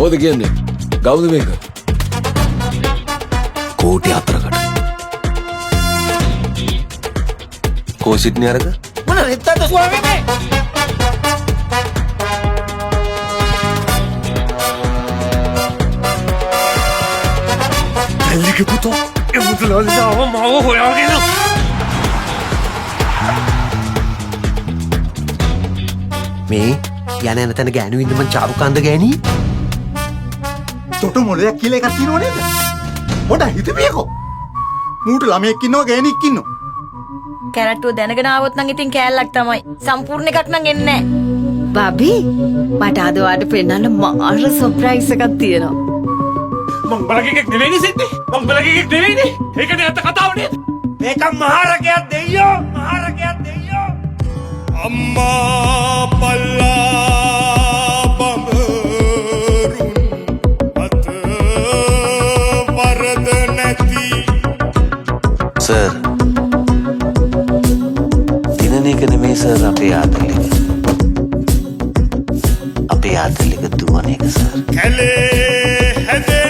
ඕද කියන්නේ ගවුද මේක? කෝටි 4කට. කෝසිට්නේ අරක? මොන රෙද්දද ස්වාමීනි? ඇල්ලිගේ පුතෝ ඒ මුදලාලිදාව මාව හොයාගෙන මේ යන යන තැන ගෑනු ඉන්න මං චාරුකාන්ද ගෑණි තොට මොලයක් කියලා එකක් තියෙනව නේද? පොඩ හිතපියකෝ. මූට ළමයෙක් ඉන්නවා ගෑණියෙක් ඉන්නවා. කැරට්ටුව දැනගෙන ආවොත් නම් ඉතින් කෑල්ලක් තමයි. සම්පූර්ණ එකක් නම් එන්නේ නැහැ. බබි මට අද ඔයාලට පෙන්නන්න මාර සර්ප්‍රයිස් එකක් තියෙනවා. මං බලකෙක් නෙවෙයිනේ සිද්දේ. මං බලකෙක් නෙවෙයිනේ. ඒකනේ අත කතාව නේද? මේක මහරකයක් දෙයියෝ. මහරකයක් දෙයියෝ. අම්මා පල්ලා බඹරුන් අත වරද නැති. සර්. දිනන එක නෙමෙයි සර් අපේ ආතල්ලික. අපේ ආතල්ලික දුවන එක සර්. කැලේ හැදේ